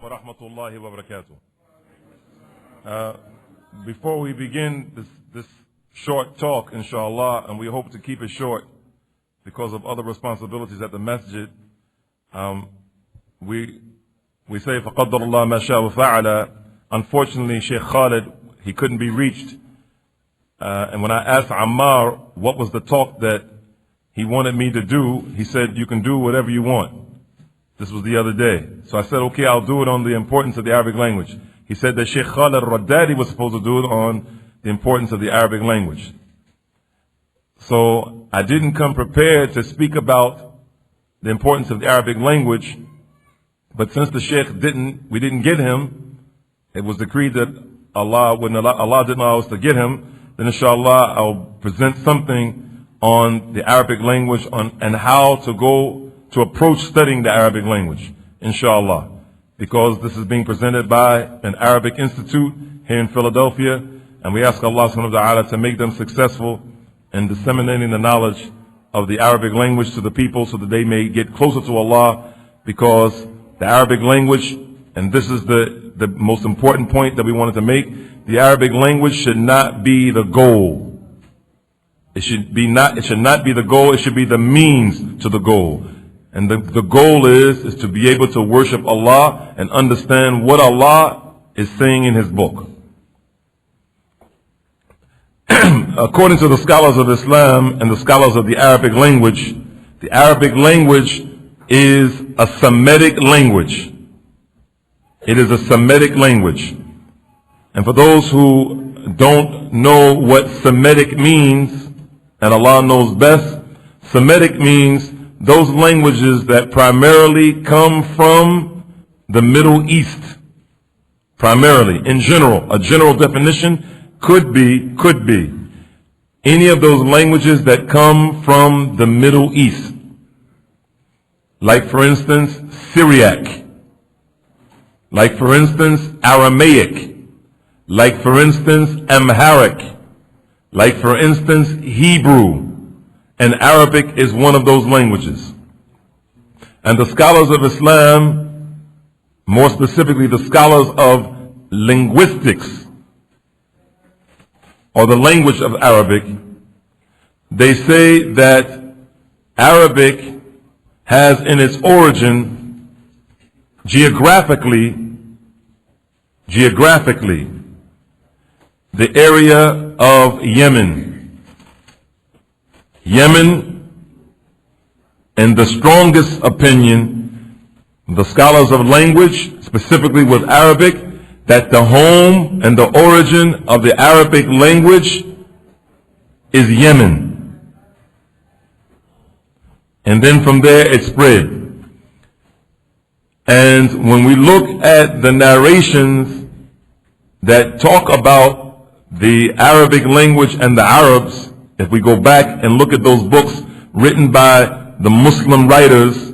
wa rahmatullahi wa barakatuh. Before we begin this short talk, inshallah, and we hope to keep it short because of other responsibilities at the masjid, we say, فَقَدَّرَ اللَّهُ مَا شَاءَ وَفَعَلَ. Unfortunately, Sheikh Khalid, he couldn't be reached. And when I asked Ammar what was the talk that he wanted me to do, he said, you can do whatever you want. This was the other day. So I said, okay, I'll do it on the importance of the Arabic language. He said that Sheikh Khalid Raddadi was supposed to do it on the importance of the Arabic language. So I didn't come prepared to speak about the importance of the Arabic language, but since the Sheikh we didn't get him, it was decreed that Allah didn't allow us to get him, then inshallah I'll present something on the Arabic language and how to approach studying the Arabic language, inshallah. Because this is being presented by an Arabic institute here in Philadelphia, and we ask Allah subhanahu wa ta'ala to make them successful in disseminating the knowledge of the Arabic language to the people so that they may get closer to Allah, because the Arabic language, and this is the most important point that we wanted to make, the Arabic language should not be the goal. It should not be the goal, it should be the means to the goal. And the goal is to be able to worship Allah and understand what Allah is saying in His book. According to the scholars of Islam and the scholars of the Arabic language is a Semitic language. It is a Semitic language. And for those who don't know what Semitic means, and Allah knows best, Semitic means those languages that primarily come from the Middle East. Primarily, in general, a general definition could be any of those languages that come from the Middle East. Like for instance, Syriac. Like for instance, Aramaic. Like for instance, Amharic. Like for instance, Hebrew. And Arabic is one of those languages. And the scholars of Islam, more specifically the scholars of linguistics, or the language of Arabic, they say that Arabic has in its origin, geographically, the area of Yemen. Yemen, in the strongest opinion, the scholars of language, specifically with Arabic, that the home and the origin of the Arabic language is Yemen. And then from there it spread. And when we look at the narrations that talk about the Arabic language and the Arabs, if we go back and look at those books written by the Muslim writers,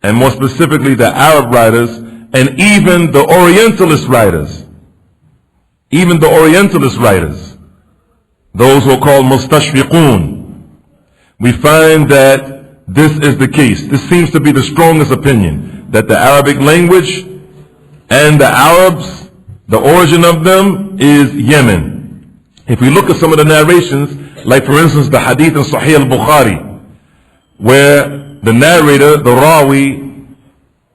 and more specifically the Arab writers, and even the Orientalist writers, those who are called Mustashfiqun, we find that this is the case. This seems to be the strongest opinion, that the Arabic language and the Arabs, the origin of them is Yemen. If we look at some of the narrations, like for instance the hadith in Sahih al-Bukhari, where the narrator, the Rawi,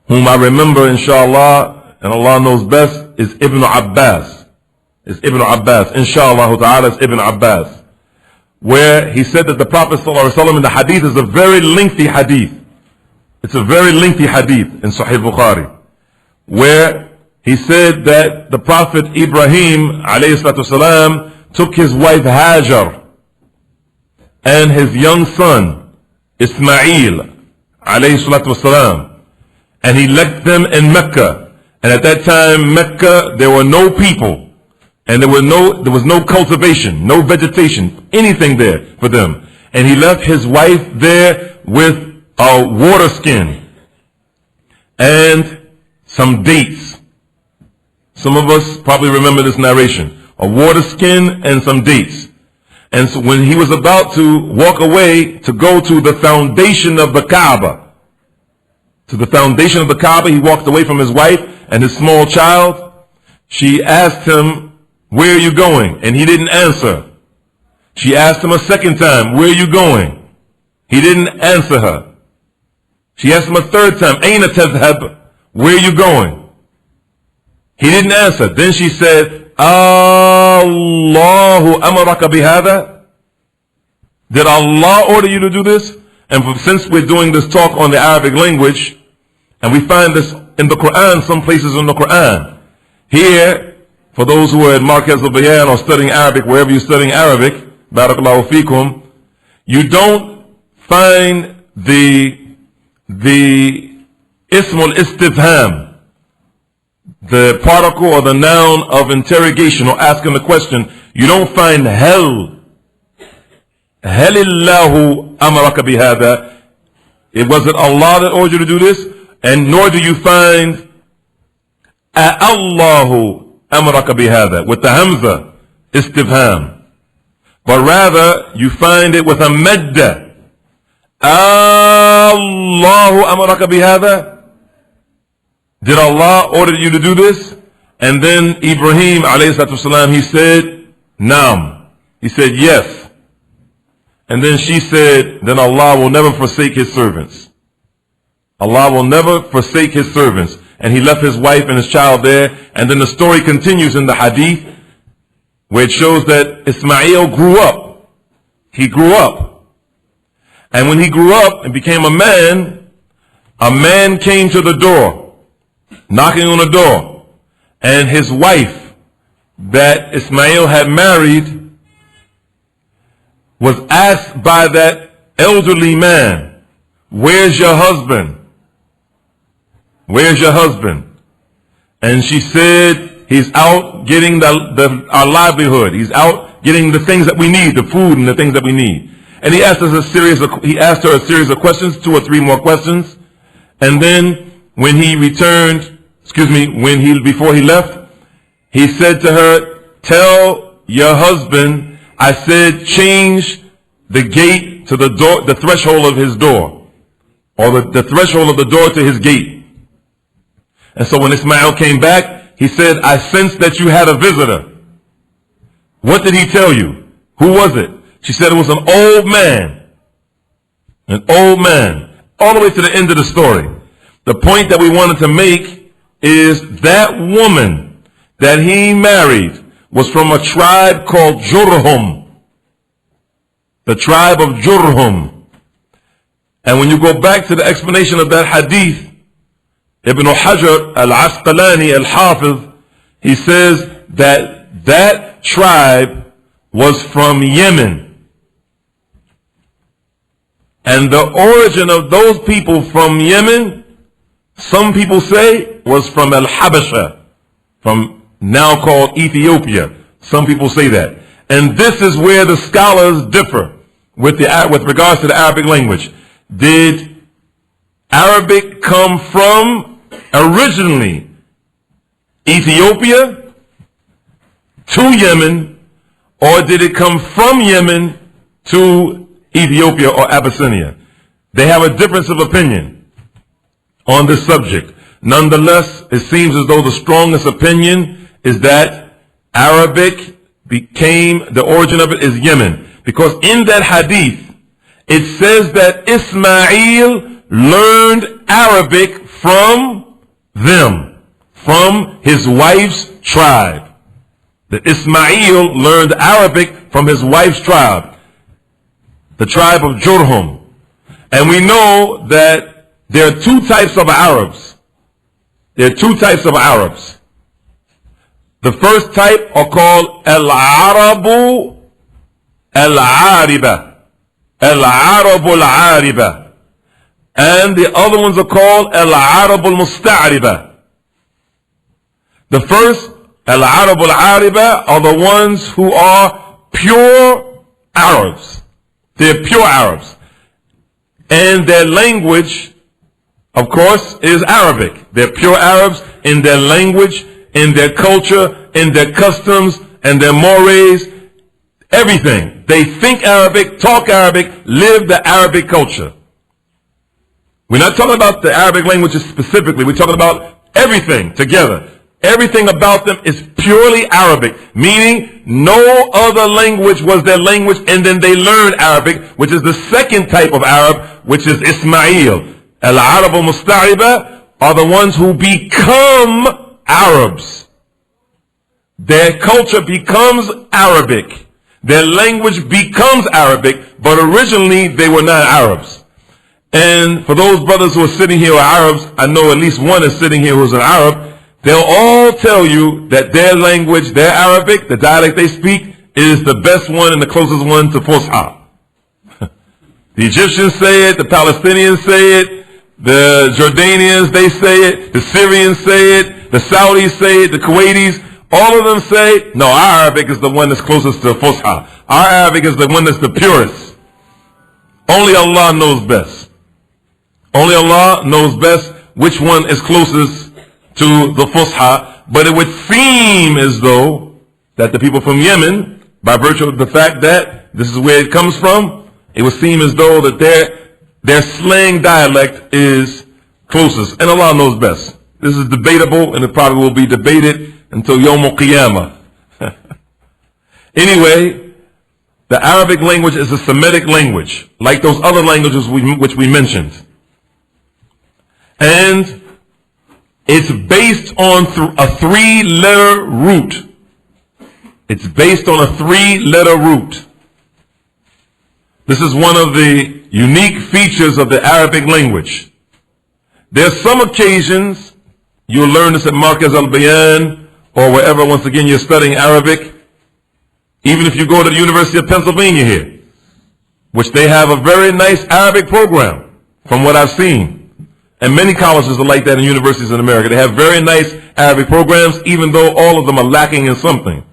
whom I remember inshallah, and Allah knows best, is Ibn Abbas. Inshallah ta'ala is Ibn Abbas. Where he said that the Prophet ﷺ in the hadith is a very lengthy hadith. It's a very lengthy hadith in Sahih al-Bukhari, where he said that the Prophet Ibrahim alayhi salatu wasalam took his wife Hajar and his young son Ismail alayhi salatu wasalam, and he left them in Mecca. And at that time, Mecca, there were no people, and there was no cultivation, no vegetation, anything there for them. And he left his wife there with a water skin and some dates. Some of us probably remember this narration. A water skin and some dates. And so when he was about to walk away to go to the foundation of the Kaaba, to the foundation of the Kaaba. He walked away from his wife and his small child. She asked him, "Where are you going?" And he didn't answer. She asked him a second time, "Where are you going?" He didn't answer her. She asked him a third time, "Aina tadhhab?" Where are you going? He didn't answer. Then she said, "Allahu amaraka bihada?" Did Allah order you to do this? And since we're doing this talk on the Arabic language, and we find this in the Quran, some places in the Quran. Here, for those who are at Markaz al-Bayan or studying Arabic, wherever you're studying Arabic, barakallahu fikum, you don't find the ism al-istifham, the particle or the noun of interrogation or asking the question. You don't find hell illahu amaraka bihada. It wasn't Allah that ordered you to do this, and nor do you find Allahu amaraka bihada with the hamza istifham, but rather you find it with a madda. Allahu amaraka bihada. Did Allah order you to do this? And then Ibrahim alayhi salatu wasalam, he said, Naam. He said, yes. And then she said, then Allah will never forsake his servants. Allah will never forsake his servants. And he left his wife and his child there. And then the story continues in the hadith, where it shows that Ismail grew up. He grew up. And when he grew up and became a man came to the door, knocking on the door. And his wife that Ismail had married was asked by that elderly man, "Where's your husband? Where's your husband?" And she said, "He's out getting our livelihood. He's out getting the things that we need, the food and the things that we need." And he asked her a series of questions, 2 or 3 more questions. And then when he returned, before he left, he said to her, "Tell your husband I said change the gate to the door, the threshold of his door, or the threshold of the door to his gate." And so when Ismail came back, he said, "I sensed that you had a visitor." What did he tell you? Who was it? She said it was an old man. An old man. All the way to the end of the story. The point that we wanted to make is that woman that he married was from a tribe called Jurhum. The tribe of Jurhum. And when you go back to the explanation of that hadith, Ibn Hajar al-Asqalani al-Hafiz, he says that tribe was from Yemen. And the origin of those people from Yemen, some people say, was from Al-Habasha, from now called Ethiopia. Some people say that. And this is where the scholars differ with regards to the Arabic language. Did Arabic come from originally Ethiopia to Yemen, or did it come from Yemen to Ethiopia or Abyssinia? They have a difference of opinion on this subject. Nonetheless, it seems as though the strongest opinion is that Arabic the origin of it is Yemen. Because in that hadith, it says that Ismail learned Arabic from them, from his wife's tribe. That Ismail learned Arabic from his wife's tribe, the tribe of Jurhum. And we know that there are 2 types of Arabs. There are 2 types of Arabs. The first type are called Al-Arabu Al-Ariba. Al-Arabu Al-Ariba. And the other ones are called Al-Arabu Al-Musta'riba. The first, Al-Arabu Al-Ariba, are the ones who are pure Arabs. They're pure Arabs. And their language, of course, is Arabic. They're pure Arabs in their language, in their culture, in their customs, and their mores, everything. They think Arabic, talk Arabic, live the Arabic culture. We're not talking about the Arabic languages specifically. We're talking about everything together. Everything about them is purely Arabic, meaning no other language was their language, and then they learned Arabic, which is the second type of Arab, which is Ismail. Al-Arab al-Musta'riba are the ones who become Arabs. Their culture becomes Arabic. Their language becomes Arabic, but originally they were not Arabs. And for those brothers who are sitting here who are Arabs, I know at least one is sitting here who's an Arab. They'll all tell you that their language, their Arabic, the dialect they speak, is the best one and the closest one to Fusha. The Egyptians say it, the Palestinians say it, the Jordanians, they say it, the Syrians say it, the Saudis say it, the Kuwaitis, all of them say, no, our Arabic is the one that's closest to Fusha. Our Arabic is the one that's the purest. Only Allah knows best. Only Allah knows best which one is closest to the Fusha, but it would seem as though that the people from Yemen, by virtue of the fact that this is where it comes from, it would seem as though that their slang dialect is closest, and Allah knows best. This is debatable, and it probably will be debated until Yawm al-Qiyamah. Anyway, the Arabic language is a Semitic language, like those other languages which we mentioned. And it's based on a three-letter root. It's based on a three-letter root. This is one of the unique features of the Arabic language. There are some occasions, you'll learn this at Markaz al-Bayan, or wherever, once again, you're studying Arabic. Even if you go to the University of Pennsylvania here, which they have a very nice Arabic program, from what I've seen. And many colleges are like that in universities in America. They have very nice Arabic programs, even though all of them are lacking in something.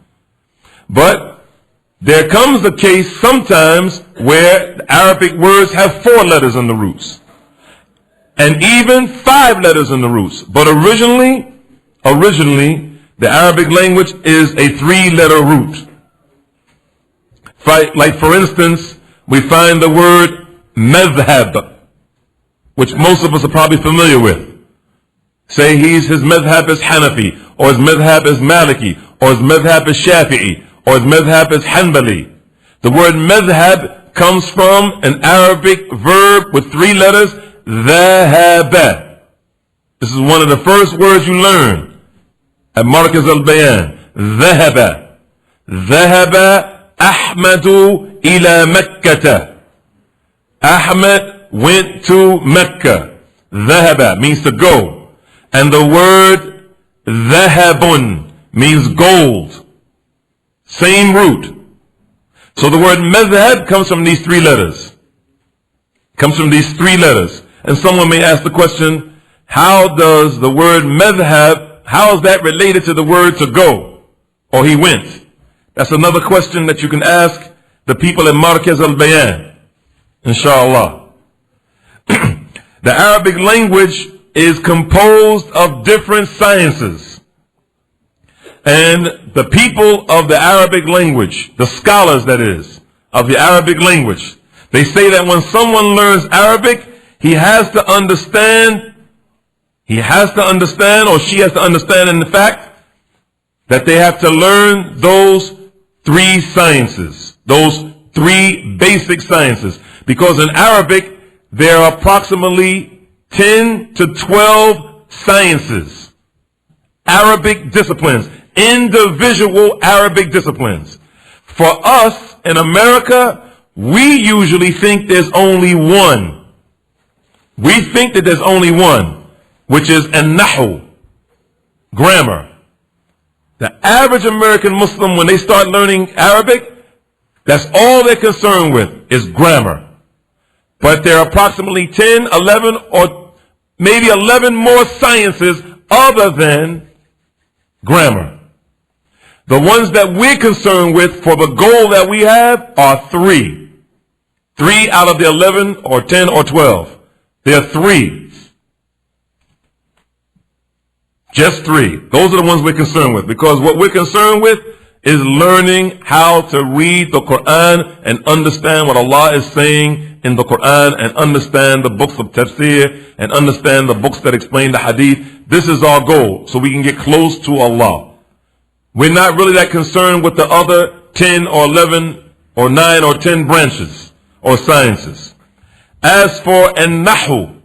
But there comes a case sometimes where the Arabic words have 4 letters in the roots. And even 5 letters in the roots. But originally, the Arabic language is a 3-letter root. Like for instance, we find the word madhab, which most of us are probably familiar with. Say his madhab is Hanafi, or his madhab is Maliki, or his madhab is Shafi'i, or his madhab is Hanbali. The word madhab comes from an Arabic verb with 3 letters, dhahaba. This is one of the first words you learn at Markaz al-Bayan. Dhahaba. Dhahaba Ahmadu ila Makkata. Ahmad went to Mecca. Dhahaba means to go. And the word dhahabun means gold. Same root. So the word madhab comes from these 3 letters. Comes from these 3 letters. And someone may ask the question, how does the word madhab, how is that related to the word to go? Or he went? That's another question that you can ask the people at Markaz al-Bayan. Inshallah. The Arabic language is composed of different sciences. And the people of the Arabic language, the scholars that is, of the Arabic language, they say that when someone learns Arabic, he has to understand, or she has to understand in the fact that they have to learn those 3 sciences, those 3 basic sciences. Because in Arabic, there are approximately 10 to 12 sciences, Arabic disciplines, individual Arabic disciplines. For us in America, we usually think there's only one. We think that there's only one, which is an-nahu, grammar. The average American Muslim, when they start learning Arabic, that's all they're concerned with is grammar. But there are approximately 10, 11, or maybe 11 more sciences other than grammar. The ones that we're concerned with for the goal that we have are 3. 3 out of the 11 or 10 or 12. There are 3. Just 3. Those are the ones we're concerned with. Because what we're concerned with is learning how to read the Quran and understand what Allah is saying in the Quran and understand the books of tafsir and understand the books that explain the hadith. This is our goal, so we can get close to Allah. We're not really that concerned with the other 10 or 11 or 9 or 10 branches or sciences. As for an-nahu,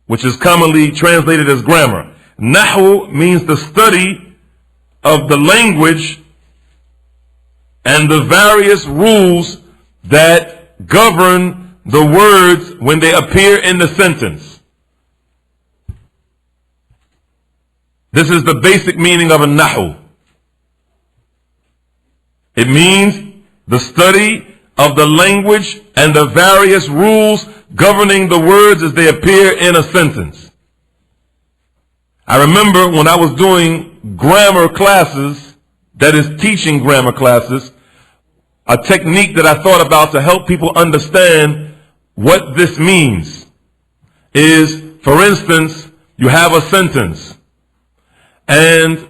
which is commonly translated as grammar, nahu means the study of the language and the various rules that govern the words when they appear in the sentence. This is the basic meaning of a nahu. It means the study of the language and the various rules governing the words as they appear in a sentence. I remember when I was doing grammar classes, that is teaching grammar classes, a technique that I thought about to help people understand what this means is, for instance, you have a sentence and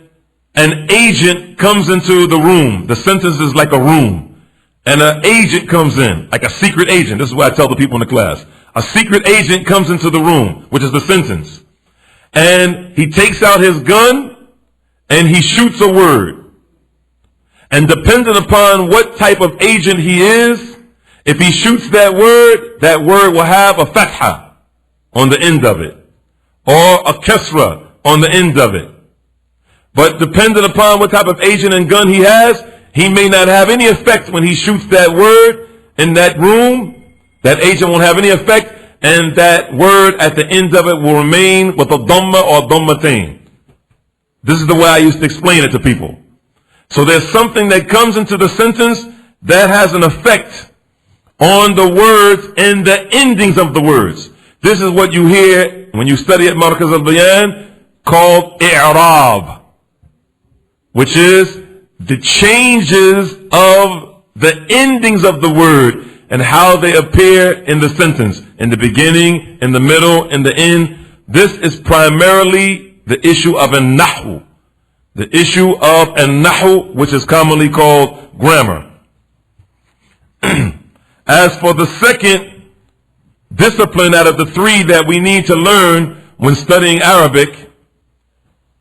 an agent comes into the room. The sentence is like a room, and an agent comes in, like a secret agent. This is what I tell the people in the class. A secret agent comes into the room, which is the sentence, and he takes out his gun and he shoots a word. And depending upon what type of agent he is, if he shoots that word will have a fatha on the end of it, or a kasra on the end of it. But depending upon what type of agent and gun he has, he may not have any effect when he shoots that word in that room. That agent won't have any effect, and that word at the end of it will remain with a dhamma or dhammatain. This is the way I used to explain it to people. So there's something that comes into the sentence that has an effect on the words and the endings of the words. This is what you hear when you study at Markaz al-Bayan called i'rab, which is the changes of the endings of the word and how they appear in the sentence, in the beginning, in the middle, in the end. This is primarily the issue of an-nahu, the issue of an-nahu, which is commonly called grammar. As for the second discipline out of the three that we need to learn when studying Arabic,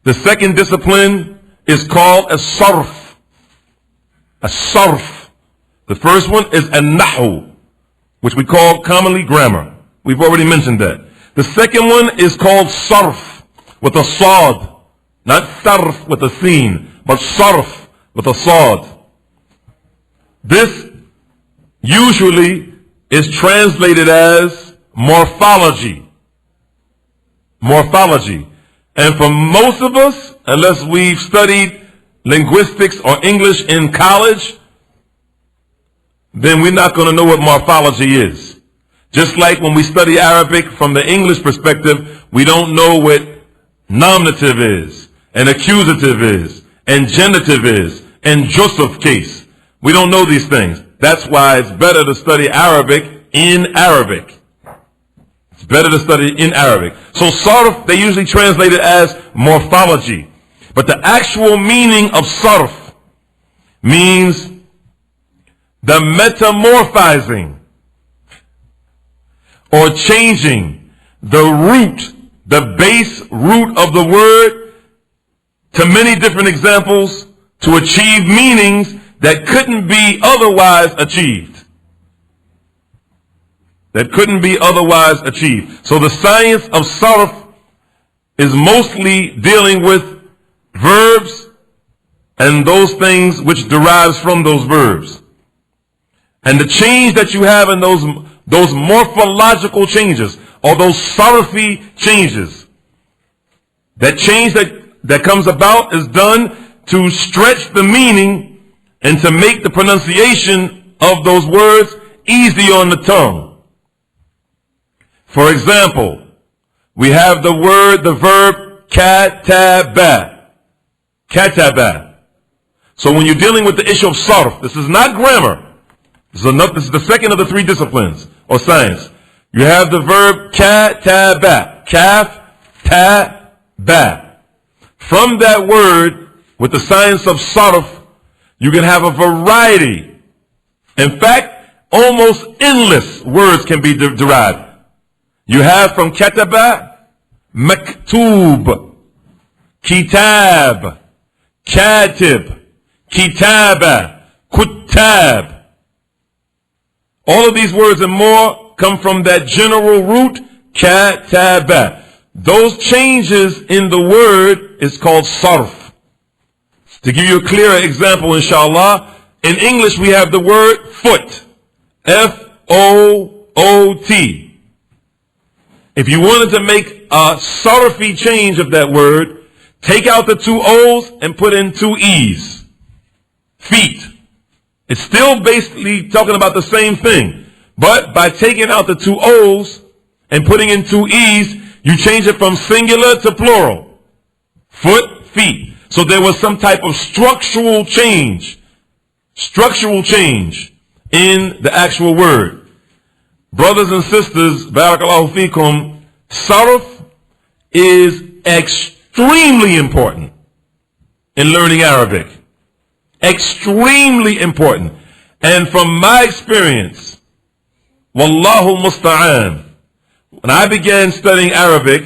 the second discipline is called as-sarf. As-sarf. The first one is an-nahu, which we call commonly grammar. We've already mentioned that. The second one is called sarf, with a sad. Not sarf with a sin, but sarf with a sad. This usually is translated as morphology. Morphology. And for most of us, unless we've studied linguistics or English in college, then we're not going to know what morphology is. Just like when we study Arabic from the English perspective, we don't know what nominative is, and accusative is, and genitive is, and Joseph case. We don't know these things. That's why it's better to study Arabic in Arabic. It's better to study in Arabic. So sarf, they usually translate it as morphology. But the actual meaning of sarf means the metamorphizing or changing the root, the base root of the word to many different examples to achieve meanings that couldn't be otherwise achieved. That couldn't be otherwise achieved. So the science of sarf is mostly dealing with verbs and those things which derives from those verbs. And the change that you have in those morphological changes, or those sarfi changes, that change that comes about is done to stretch the meaning and to make the pronunciation of those words easy on the tongue. For example, we have the verb kataba. Kataba. So when you're dealing with the issue of sarf, this is not grammar. This is the second of the three disciplines or science. You have the verb kataba. Kaf, ta, ba. From that word, with the science of sarf, you can have a variety. In fact, almost endless words can be derived. You have from kataba, maktub, kitab, katib, kitaba, kutab. All of these words and more come from that general root, kataba. Those changes in the word is called sarf. To give you a clearer example, inshallah, in English we have the word foot, F-O-O-T. If you wanted to make a sarfi change of that word, take out the two O's and put in two E's. Feet. It's still basically talking about the same thing. But by taking out the two O's and putting in two E's, you change it from singular to plural. Foot, feet. So there was some type of structural change in the actual word. Brothers and sisters, barakallahu fikum, sarf is extremely important in learning Arabic. Extremely important. And from my experience, wallahu musta'an, when I began studying Arabic,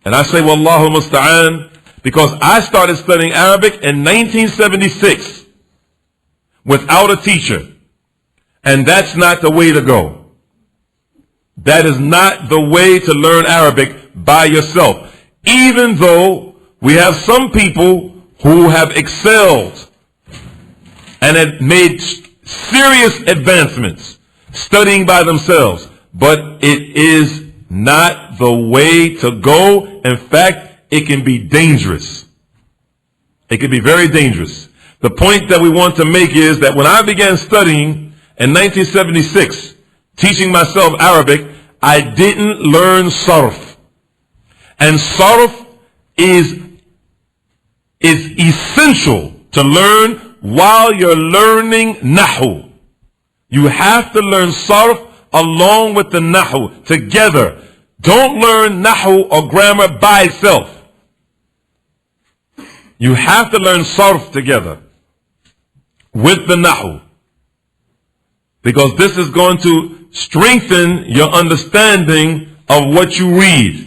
and I say wallahu musta'an because I started studying Arabic in 1976 without a teacher. And that's not the way to go. That is not the way to learn Arabic by yourself. Even though we have some people who have excelled and have made serious advancements studying by themselves. But it is not the way to go. In fact, it can be dangerous. It can be very dangerous. The point that we want to make is that when I began studying in 1976, teaching myself Arabic, I didn't learn sarf. And sarf is essential to learn while you're learning nahu. You have to learn sarf along with the nahu together. Don't learn nahu or grammar by itself. You have to learn sarf together with the nahu, because this is going to strengthen your understanding of what you read.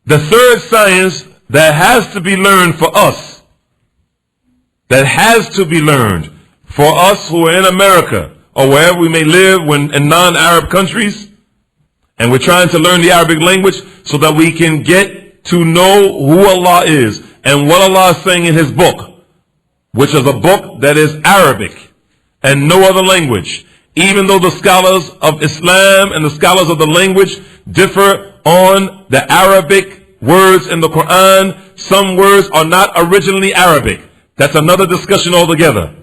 The third science that has to be learned for us, that has to be learned for us who are in America or wherever we may live in non-Arab countries, and we're trying to learn the Arabic language so that we can get to know who Allah is and what Allah is saying in His book, which is a book that is Arabic and no other language. Even though the scholars of Islam and the scholars of the language differ on the Arabic words in the Quran, some words are not originally Arabic. That's another discussion altogether.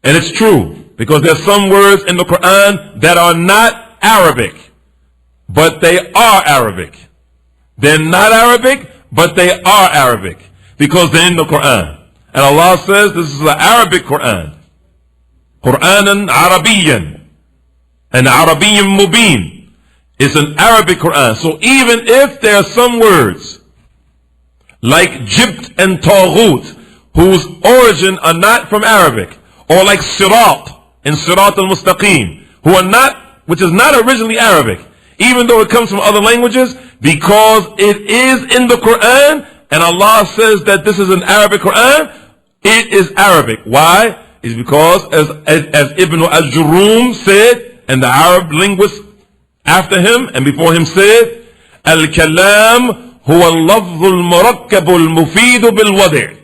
And it's true, because there's some words in the Quran that are not Arabic, but they are Arabic. They're not Arabic, but they are Arabic, because they're in the Quran. And Allah says this is the Arabic Quran. Qur'anan Arabiyyan. An Arabiyyan Mubin. It's an Arabic Quran. So even if there are some words like Jibt and Taghut, whose origin are not from Arabic, or like Sirat and Sirat al-Mustaqim, which is not originally Arabic, even though it comes from other languages, because it is in the Quran, and Allah says that this is an Arabic Quran, it is Arabic. Why? It's because, as Ibn al-Jurrum said, and the Arab linguist after him and before him said, Al-Kalam huwa al-lafzu al-murakkabu al-mufidu bil-wadi'.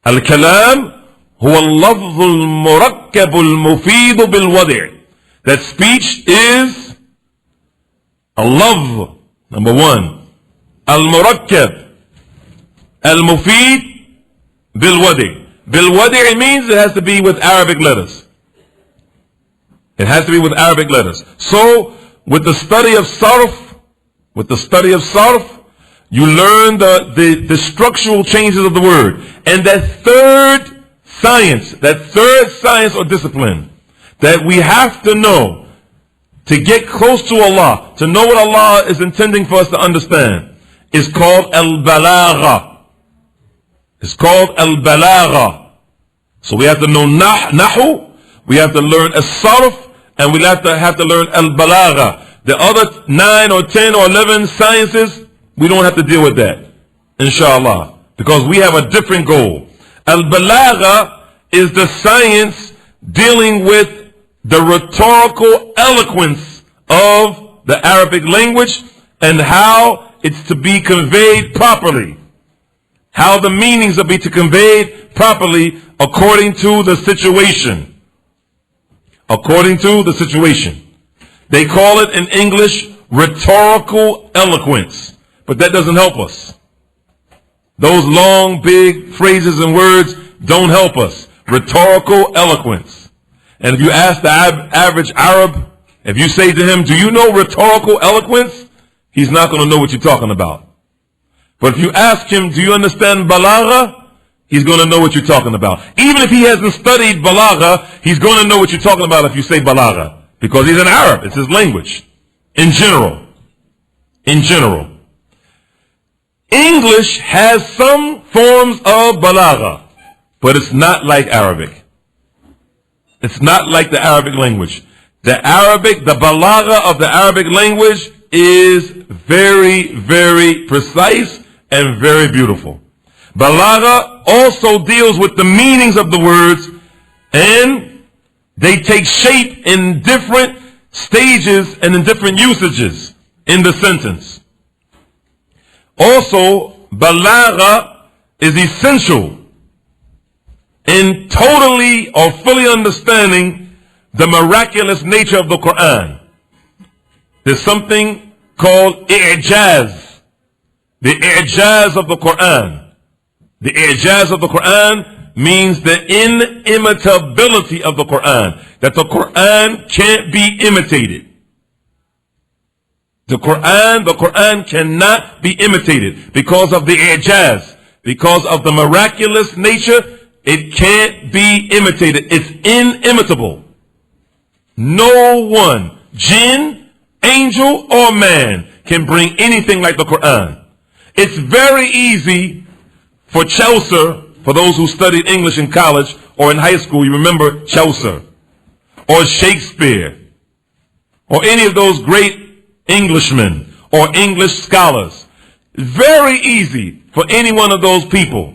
Al-Kalam huwa al-lafzu al-murakkabu al-mufidu bil-wadi'. That speech is a lafz, number one. Al-Murakkab, Al-Mufid, Bil-Wadi'. Bil-Wadi' means it has to be with Arabic letters. It has to be with Arabic letters. So, with the study of sarf, you learn the structural changes of the word. And that third science or discipline that we have to know to get close to Allah, to know what Allah is intending for us to understand, is called al-balagha. It's called al-balagha. So we have to know nahu, we have to learn as-sarf, and we have to learn al-balagha. The other 9 or 10 or 11 sciences, we don't have to deal with that, inshallah, because we have a different goal. Al-balagha is the science dealing with the rhetorical eloquence of the Arabic language and how it's to be conveyed properly. How the meanings are to be conveyed properly according to the situation. According to the situation. They call it in English rhetorical eloquence, but that doesn't help us. Those long, big phrases and words don't help us. Rhetorical eloquence. And if you ask the average Arab, if you say to him, do you know rhetorical eloquence? He's not going to know what you're talking about. But if you ask him, do you understand balagha? He's going to know what you're talking about. Even if he hasn't studied balagha, he's going to know what you're talking about if you say balagha. Because he's an Arab. It's his language. In general. In general. English has some forms of balagha, but it's not like Arabic. It's not like the Arabic language. The balagha of the Arabic language is very, very precise and very beautiful. Balagha also deals with the meanings of the words, and they take shape in different stages and in different usages in the sentence. Also, balagha is essential in totally or fully understanding the miraculous nature of the Quran. There's something called i'jaz, the i'jaz of the Quran. The i'jaz of the Quran means the inimitability of the Quran, that the Quran can't be imitated. The Quran cannot be imitated because of the i'jaz, because of the miraculous nature. It can't be imitated. It's inimitable. No one, jinn, angel, or man, can bring anything like the Quran. It's very easy for Chaucer, for those who studied English in college or in high school, you remember Chaucer, or Shakespeare, or any of those great Englishmen or English scholars. Very easy for any one of those people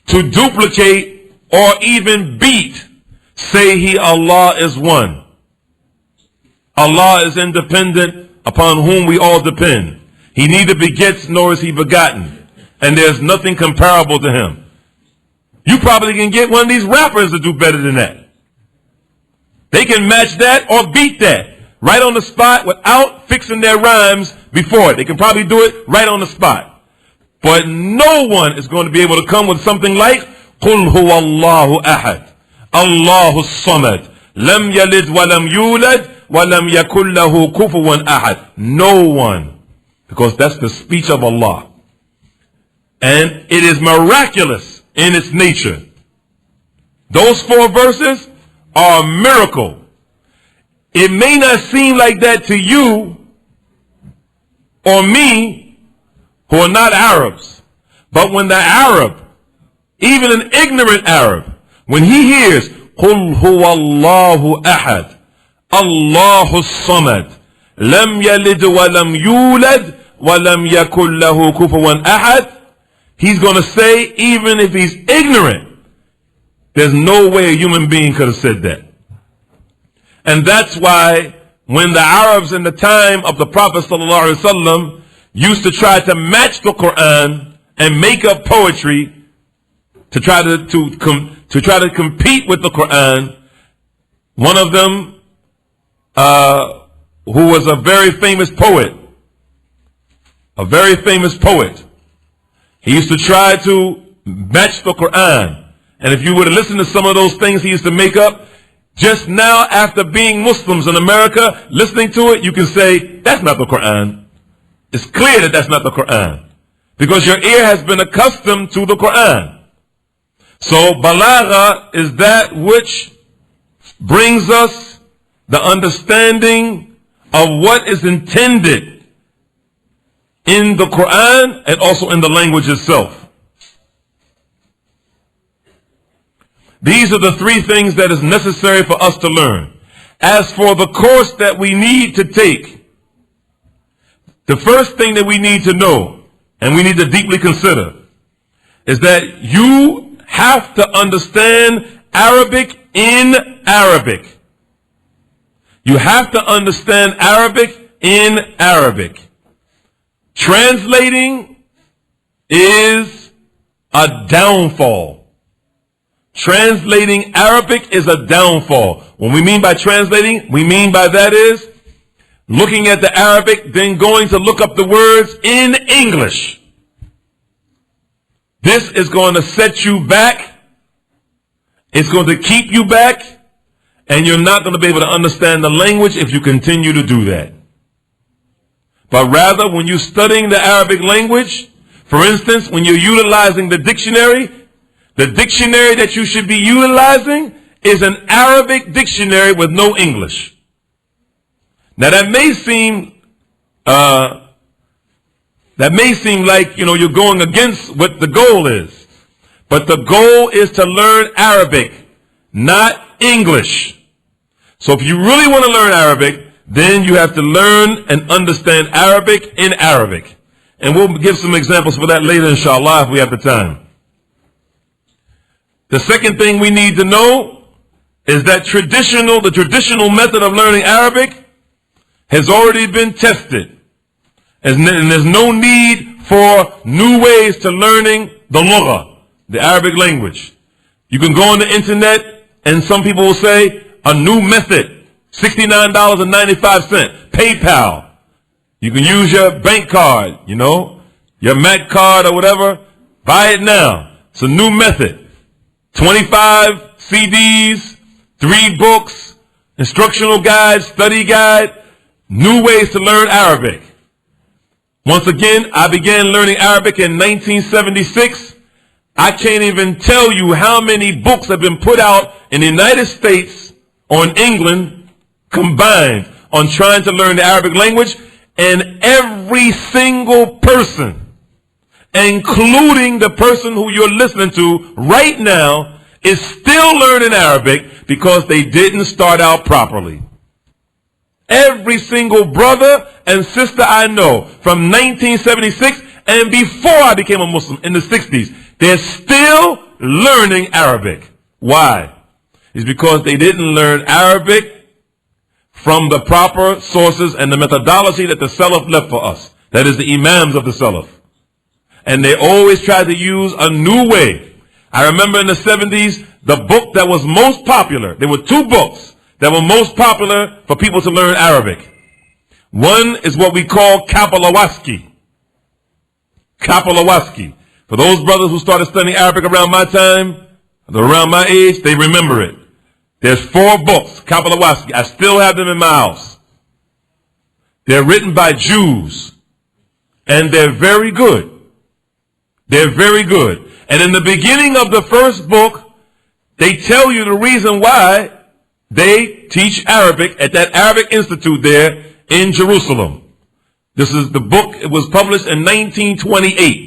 to duplicate or even beat, say he Allah is one. Allah is independent, upon whom we all depend. He neither begets nor is he begotten, and there's nothing comparable to him. You probably can get one of these rappers to do better than that. They can match that or beat that right on the spot without fixing their rhymes before it. They can probably do it right on the spot. But no one is going to be able to come with something like قُلْ هُوَ اللَّهُ أَحَدٌ اللَّهُ الصَّمَدُ لَمْ يَلِدْ وَلَمْ يُولَدْ وَلَمْ يَكُنْ لَهُ كُفُوًا أَحَدٌ. No one. Because that's the speech of Allah. And it is miraculous in its nature. Those 4 verses are a miracle. It may not seem like that to you or me who are not Arabs, but when the Arab, even an ignorant Arab, when he hears قُلْ هُوَ اللَّهُ أَحَدٌ اللَّهُ الصَّمَدُ لَمْ يَلِدْ وَلَمْ يُولَدْ وَلَمْ يَكُنْ لَهُ كُفُوًا أَحَدٌ, he's going to say, even if he's ignorant, there's no way a human being could have said that. And that's why when the Arabs in the time of the Prophet ﷺ used to try to match the Quran and make up poetry to try to compete with the Quran, one of them, who was a very famous poet, he used to try to match the Quran. And if you were to listen to some of those things he used to make up, just now after being Muslims in America, listening to it, you can say, that's not the Quran. It's clear that that's not the Quran, because your ear has been accustomed to the Quran. So balagha is that which brings us the understanding of what is intended in the Quran and also in the language itself. These are the three things that is necessary for us to learn. As for the course that we need to take, the first thing that we need to know, and we need to deeply consider, is that you have to understand Arabic in Arabic. You have to understand Arabic in Arabic. Translating is a downfall. Translating Arabic is a downfall. What we mean by translating, we mean by that is looking at the Arabic, then going to look up the words in English. This is going to set you back. It's going to keep you back, and you're not going to be able to understand the language if you continue to do that. But rather, when you're studying the Arabic language, for instance, when you're utilizing the dictionary that you should be utilizing is an Arabic dictionary with no English. Now that may seem like, you're going against what the goal is. But the goal is to learn Arabic, not English. So if you really want to learn Arabic, then you have to learn and understand Arabic in Arabic. And we'll give some examples for that later, inshallah, if we have the time. The second thing we need to know is that the traditional method of learning Arabic has already been tested. And there's no need for new ways to learning the lugha, the Arabic language. You can go on the internet, and some people will say, a new method, $69.95, PayPal. You can use your bank card, your Mac card or whatever. Buy it now. It's a new method. 25 CDs, 3 books, instructional guides, study guide, new ways to learn Arabic. Once again, I began learning Arabic in 1976. I can't even tell you how many books have been put out in the United States or in England combined on trying to learn the Arabic language, and every single person, including the person who you're listening to right now, is still learning Arabic because they didn't start out properly. Every single brother and sister I know from 1976 and before I became a Muslim in the 60s, they're still learning Arabic. Why? It's because they didn't learn Arabic from the proper sources and the methodology that the Salaf left for us. That is the Imams of the Salaf. And they always tried to use a new way. I remember in the 70s, the book that was most popular, there were 2 books that were most popular for people to learn Arabic. One is what we call Kapalawaski. Kapalawaski. For those brothers who started studying Arabic around my time, around my age, they remember it. There's 4 books, Kapalawaski. I still have them in my house. They're written by Jews. And they're very good. They're very good. And in the beginning of the first book, they tell you the reason why they teach Arabic at that Arabic Institute there in Jerusalem. This is the book. It was published in 1928.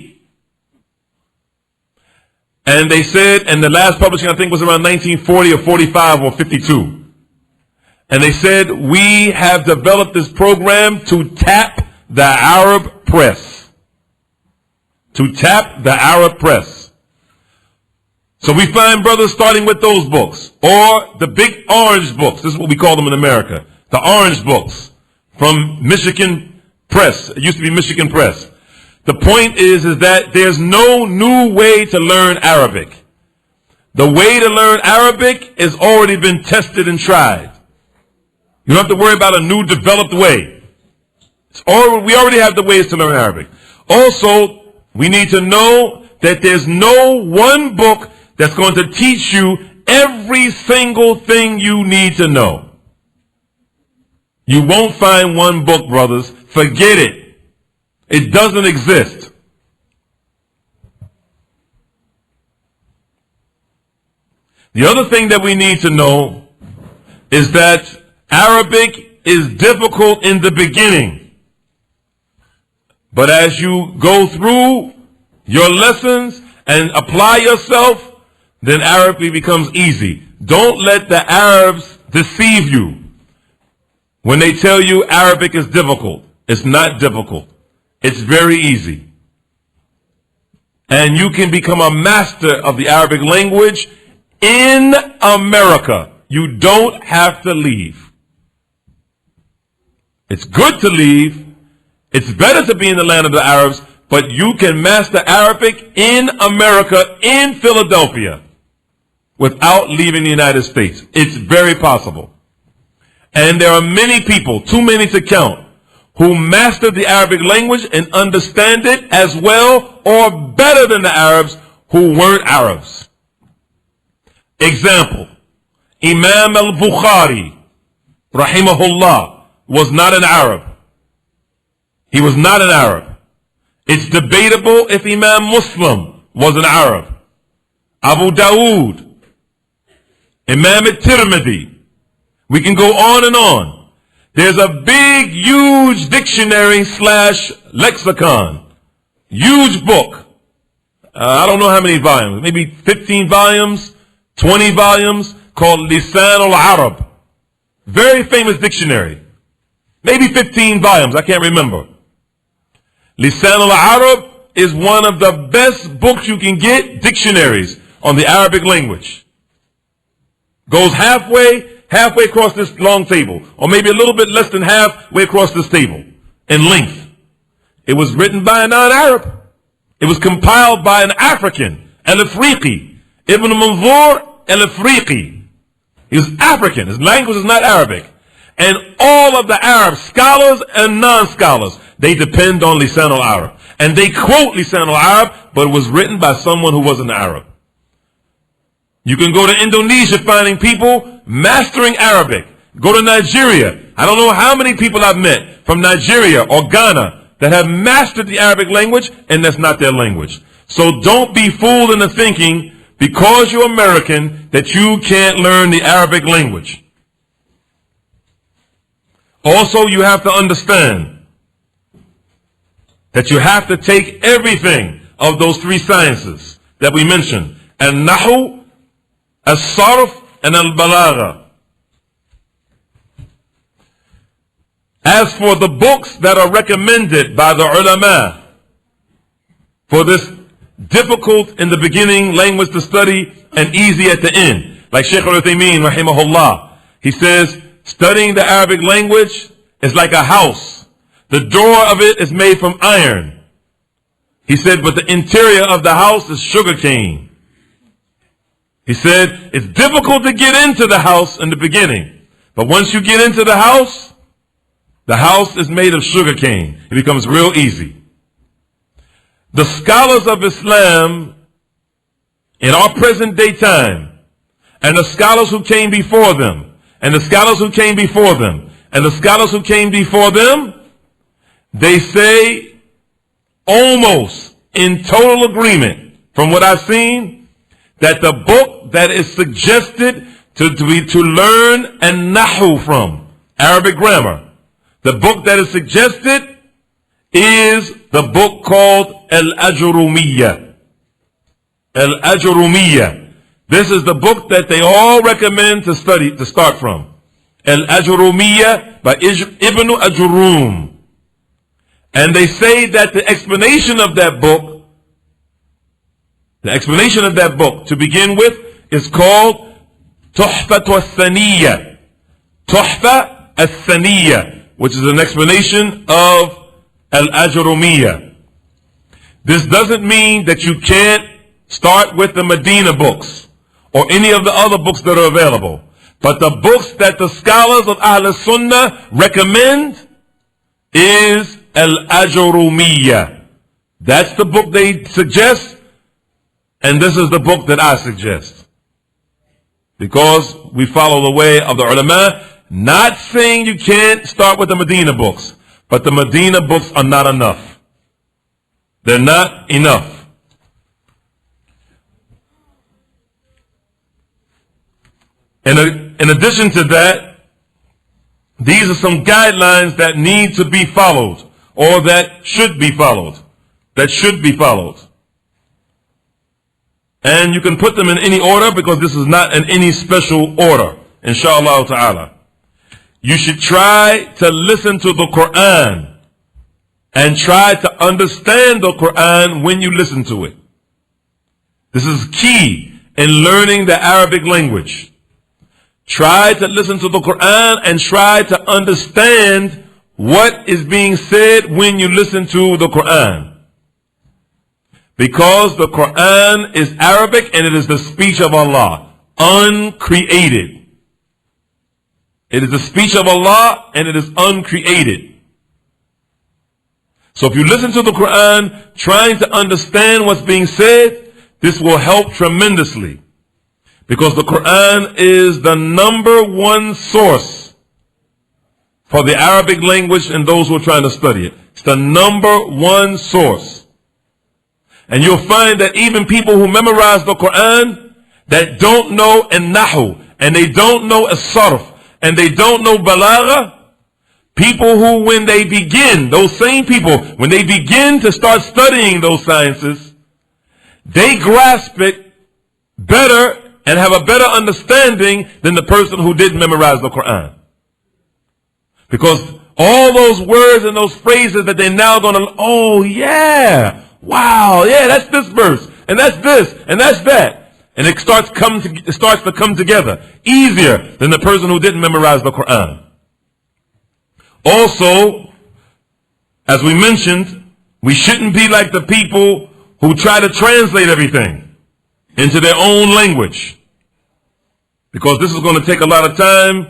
And they said, and the last publishing I think was around 1940 or 45 or 52. And they said, we have developed this program to tap the Arab press. To tap the Arab press. So we find brothers starting with those books. Or the big orange books. This is what we call them in America. The orange books from Michigan Press. It used to be Michigan Press. The point is that there's no new way to learn Arabic. The way to learn Arabic has already been tested and tried. You don't have to worry about a new developed way. We already have the ways to learn Arabic. Also, we need to know that there's no one book that's going to teach you every single thing you need to know. You won't find one book, brothers. Forget it. It doesn't exist. The other thing that we need to know is that Arabic is difficult in the beginning. But as you go through your lessons and apply yourself, then Arabic becomes easy. Don't let the Arabs deceive you when they tell you Arabic is difficult. It's not difficult. It's very easy. And you can become a master of the Arabic language in America. You don't have to leave. It's good to leave. It's better to be in the land of the Arabs, but you can master Arabic in America, in Philadelphia, without leaving the United States. It's very possible. And there are many people, too many to count, who mastered the Arabic language and understand it as well or better than the Arabs who weren't Arabs. Example, Imam al-Bukhari, rahimahullah, was not an Arab. He was not an Arab. It's debatable if Imam Muslim was an Arab. Aboo Dihyah, Imam al-Tirmidhi. We can go on and on. There's a big, huge dictionary / lexicon. Huge book. I don't know how many volumes. Maybe 15 volumes, 20 volumes, called Lisan al-Arab. Very famous dictionary. Maybe 15 volumes. I can't remember. Lisan al-Arab is one of the best books you can get, dictionaries on the Arabic language. Goes halfway across this long table, or maybe a little bit less than halfway across this table in length. It was written by a non-Arab. It was compiled by an African, al-Afriqi, Ibn Manzur al-Afriqi. He was African. His language is not Arabic. And all of the Arab scholars and non-scholars, they depend on Lisan al-Arab. And they quote Lisan al-Arab, but it was written by someone who wasn't Arab. You can go to Indonesia finding people mastering Arabic. Go to Nigeria. I don't know how many people I've met from Nigeria or Ghana that have mastered the Arabic language, and that's not their language. So don't be fooled into thinking because you're American that you can't learn the Arabic language. Also, you have to understand that you have to take everything of those three sciences that we mentioned, al-Nahu, al-Sarf, and al-Balagha. As for the books that are recommended by the ulama for this difficult in the beginning language to study and easy at the end, like Shaykh al-Uthaymeen rahimahullah, he says, studying the Arabic language is like a house. The door of it is made from iron. He said, but the interior of the house is sugarcane. He said, it's difficult to get into the house in the beginning. But once you get into the house is made of sugarcane. It becomes real easy. The scholars of Islam in our present day time, and the scholars who came before them, and the scholars who came before them, and the scholars who came before them, they say almost in total agreement from what I've seen that the book that is suggested to learn and nahu from, Arabic grammar, the book that is suggested is the book called al-Majariyyah. Al-Majariyyah. This is the book that they all recommend to study, to start from. Al-Majariyyah by Ibn Ajurrum. And they say that the explanation of that book, to begin with, is called Tuhfa al-Thaniyah. Tuhfa al-Thaniyah, which is an explanation of al-Ajrumiyyah. This doesn't mean that you can't start with the Medina books or any of the other books that are available. But the books that the scholars of Ahl Sunnah recommend is al-Ajrumiyyah. That's the book they suggest, and this is the book that I suggest. Because we follow the way of the ulama, not saying you can't start with the Medina books, but the Medina books are not enough. They're not enough. In addition to that, these are some guidelines that need to be followed, or that should be followed. And you can put them in any order because this is not in any special order, inshallah ta'ala. You should try to listen to the Quran and try to understand the Quran when you listen to it. This is key in learning the Arabic language. Try to listen to the Quran and try to understand what is being said when you listen to the Quran. Because the Quran is Arabic and it is the speech of Allah, uncreated. It is the speech of Allah and it is uncreated. So if you listen to the Quran trying to understand what's being said, this will help tremendously. Because the Quran is the #1 source for the Arabic language and those who are trying to study it. It's the #1 source. And you'll find that even people who memorize the Quran that don't know an-nahu, and they don't know as-sarf, and they don't know balagha, people who when they begin, those same people, when they begin to start studying those sciences, they grasp it better and have a better understanding than the person who didn't memorize the Quran. Because all those words and those phrases that they're now going to, oh yeah, wow, yeah, that's this verse, and that's this, and that's that. And it starts to come together easier than the person who didn't memorize the Quran. Also, as we mentioned, we shouldn't be like the people who try to translate everything into their own language. Because this is going to take a lot of time,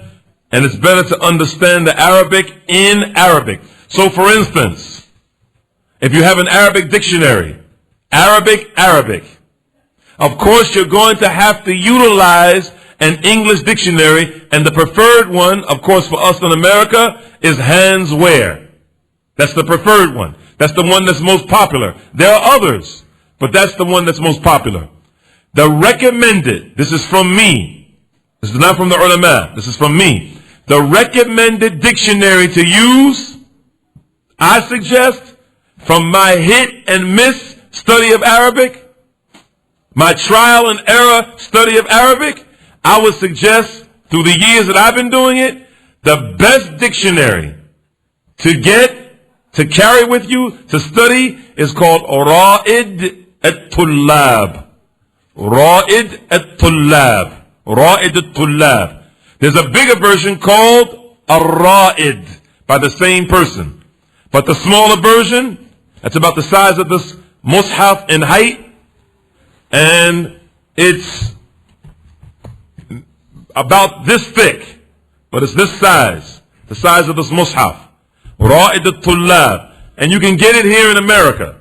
and it's better to understand the Arabic in Arabic. So for instance, if you have an Arabic dictionary, Arabic, of course you're going to have to utilize an English dictionary, and the preferred one, of course for us in America, is Hans Ware. That's the preferred one. That's the one that's most popular. There are others, but that's the one that's most popular. The recommended, this is from me, this is not from the ulama, this is from me. The recommended dictionary to use, I suggest, from my hit and miss study of Arabic, my trial and error study of Arabic, I would suggest, through the years that I've been doing it, the best dictionary to carry with you, to study, is called Ra'id at-Tullab. Ra'id at-Tullab. Ra'id at-Tullab. There's a bigger version called Ar-Ra'id by the same person. But the smaller version, that's about the size of this mushaf in height, and it's about this thick, but it's this size, the size of this mushaf. Ra'id al-Tullab. And you can get it here in America.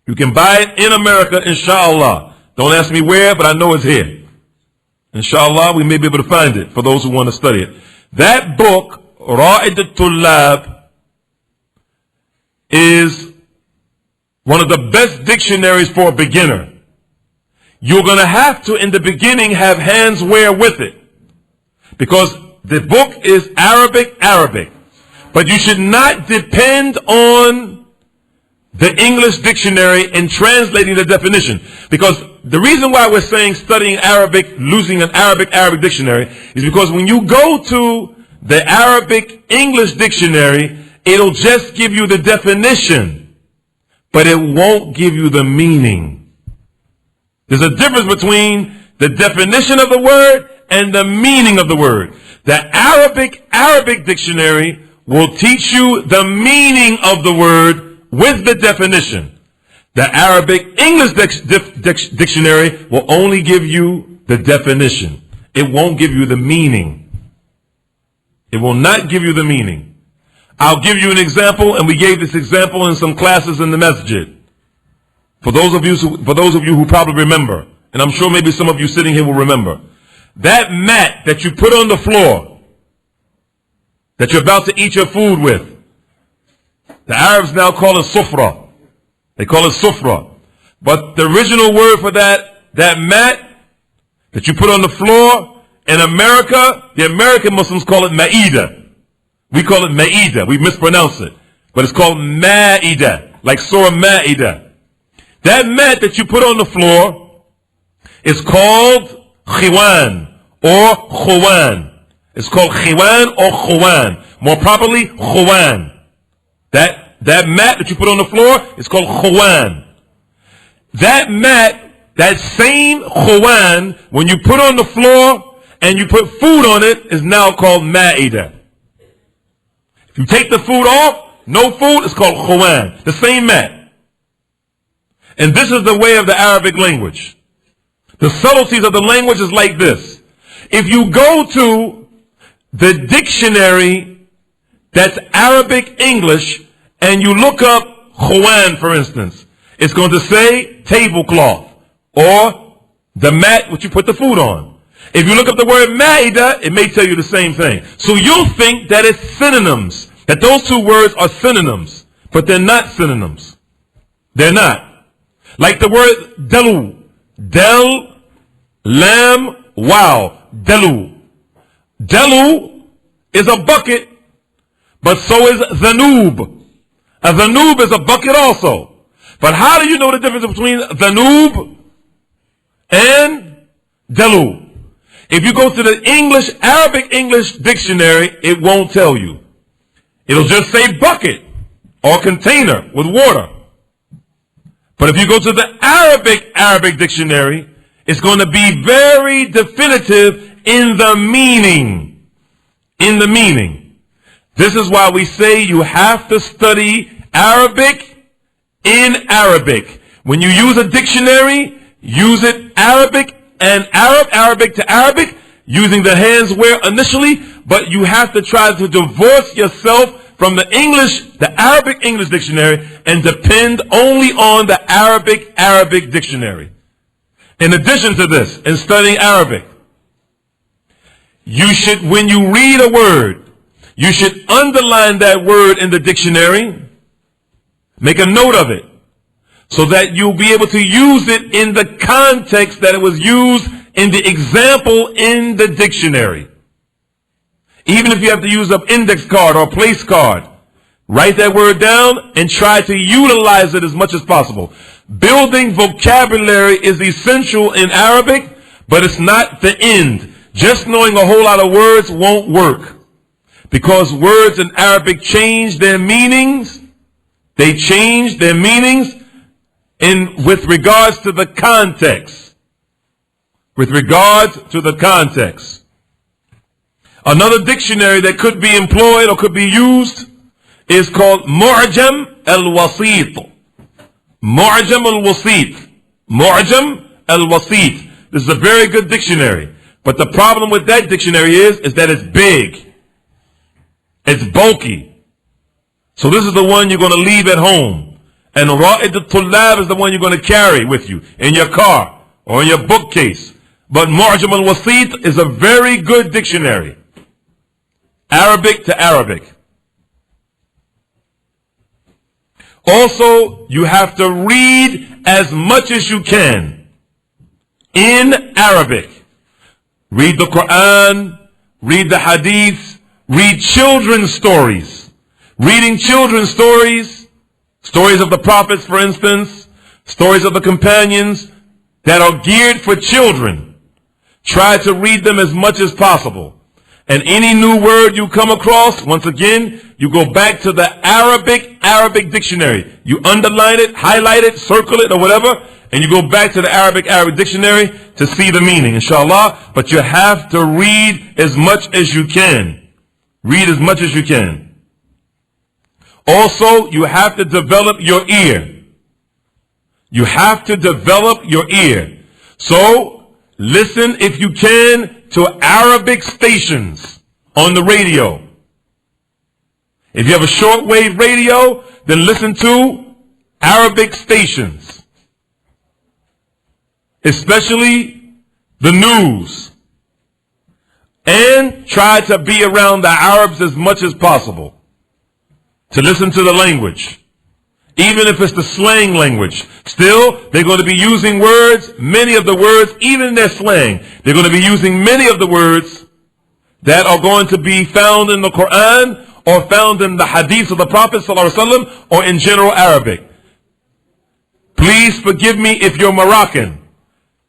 You can buy it in America, inshallah. Don't ask me where, but I know it's here. Inshallah, we may be able to find it for those who want to study it. That book, Ra'id al-Tullab, is one of the best dictionaries for a beginner. You're going to have to, in the beginning, have Hans Ware with it. Because the book is Arabic. But you should not depend on the English dictionary in translating the definition. Because the reason why we're saying studying Arabic, losing an Arabic dictionary, is because when you go to the Arabic English dictionary, it'll just give you the definition, but it won't give you the meaning. There's a difference between the definition of the word and the meaning of the word. The Arabic dictionary will teach you the meaning of the word with the definition. The Arabic English dictionary will only give you the definition. It won't give you the meaning. It will not give you the meaning. I'll give you an example, and we gave this example in some classes in the masjid. For those of you who probably remember, and I'm sure maybe some of you sitting here will remember, that mat that you put on the floor, that you're about to eat your food with, the Arabs now call it sufra. They call it sufra. But the original word for that mat that you put on the floor, in America, the American Muslims call it ma'idah. We call it Ma'idah. We mispronounce it. But it's called Ma'idah. Like Surah Ma'idah. That mat that you put on the floor is called khiwan or khuwan. It's called khiwan or khuwan. More properly, khuwan. That mat that you put on the floor is called khuwan. That mat, that same khuwan, when you put on the floor and you put food on it, is now called ma'idah. If you take the food off, no food, it's called khuwan. The same mat. And this is the way of the Arabic language. The subtleties of the language is like this. If you go to the dictionary that's Arabic English and you look up khuwan, for instance, it's going to say tablecloth or the mat which you put the food on. If you look up the word ma'idah, it may tell you the same thing. So you'll think that it's synonyms, that those two words are synonyms, but they're not synonyms. They're not. Like the word dalu. Del, lam, wow. Dalu. Dalu is a bucket, but so is dhanoob. A dhanoob is a bucket also. But how do you know the difference between dhanoob and dalu? If you go to the Arabic English dictionary, it won't tell you. It'll just say bucket or container with water. But if you go to the Arabic dictionary, it's going to be very definitive in the meaning. In the meaning. This is why we say you have to study Arabic in Arabic. When you use a dictionary, use it Arabic and Arabic to Arabic, using the hands where initially, but you have to try to divorce yourself from the Arabic English dictionary and depend only on the Arabic dictionary. In addition to this, in studying Arabic, you should, when you read a word, you should underline that word in the dictionary, make a note of it, so that you'll be able to use it in the context that it was used in the example in the dictionary. Even if you have to use an index card or a place card, write that word down and try to utilize it as much as possible. Building vocabulary is essential in Arabic, but it's not the end. Just knowing a whole lot of words won't work, because words in Arabic change their meanings. They change their meanings with regards to the context. With regards to the context. Another dictionary that could be employed or could be used is called Mu'jam al-Wasit. Mu'jam al-Wasit. Mu'jam al-Wasit. This is a very good dictionary. But the problem with that dictionary is that it's big. It's bulky. So this is the one you're going to leave at home. And Ra'id al-Tullab is the one you're going to carry with you in your car or in your bookcase. But Mu'jam al-Wasit is a very good dictionary. Arabic to Arabic. Also, you have to read as much as you can in Arabic. Read the Quran, read the Hadith, read children's stories. Reading children's stories, stories of the prophets, for instance, stories of the companions that are geared for children. Try to read them as much as possible. And any new word you come across, once again, you go back to the Arabic dictionary. You underline it, highlight it, circle it, or whatever, and you go back to the Arabic dictionary to see the meaning, inshallah. But you have to read as much as you can. Read as much as you can. Also, you have to develop your ear. You have to develop your ear. So, listen if you can to Arabic stations on the radio. If you have a shortwave radio, then listen to Arabic stations. Especially the news. And try to be around the Arabs as much as possible. To listen to the language. Even if it's the slang language. Still, they're going to be using words, many of the words, even in their slang. They're going to be using many of the words that are going to be found in the Quran or found in the Hadith of the Prophet ﷺ or in general Arabic. Please forgive me if you're Moroccan.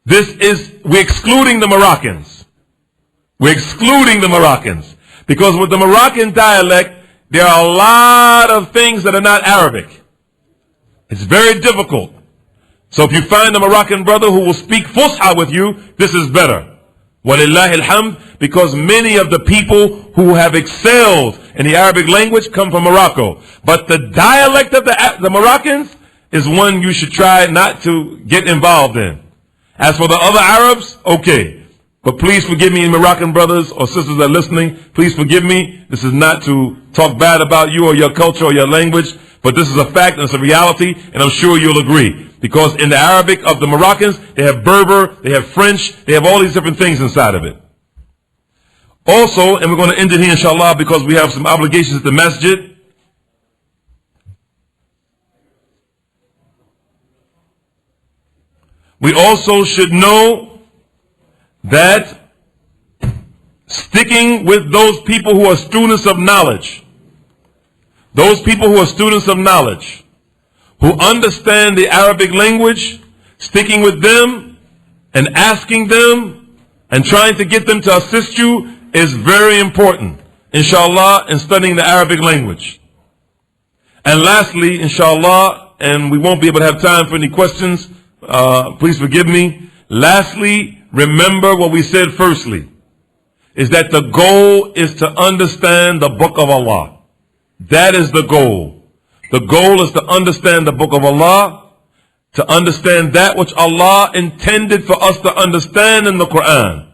we're excluding the Moroccans. We're excluding the Moroccans. Because with the Moroccan dialect, there are a lot of things that are not Arabic. It's very difficult. So if you find a Moroccan brother who will speak Fusha with you, this is better. Walillahi alhamd, because many of the people who have excelled in the Arabic language come from Morocco. But the dialect of the Moroccans is one you should try not to get involved in. As for the other Arabs, okay. But please forgive me, Moroccan brothers or sisters that are listening. Please forgive me. This is not to talk bad about you or your culture or your language, but this is a fact and it's a reality, and I'm sure you'll agree. Because in the Arabic of the Moroccans, they have Berber, they have French, they have all these different things inside of it. Also, and we're going to end it here inshallah because we have some obligations at the masjid. We also should know that sticking with those people who are students of knowledge, those people who are students of knowledge, who understand the Arabic language, sticking with them and asking them and trying to get them to assist you is very important, inshallah, in studying the Arabic language. And lastly, inshallah, and we won't be able to have time for any questions, please forgive me. Lastly, remember what we said firstly, is that the goal is to understand the book of Allah. That is the goal. The goal is to understand the book of Allah, to understand that which Allah intended for us to understand in the Quran,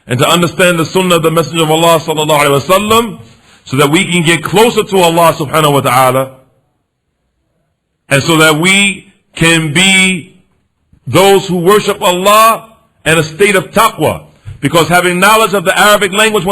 and to understand the sunnah of the Messenger of Allah sallallahu alaihi wasallam, so that we can get closer to Allah subhanahu wa ta'ala, and so that we can be those who worship Allah in a state of taqwa. Because having knowledge of the Arabic language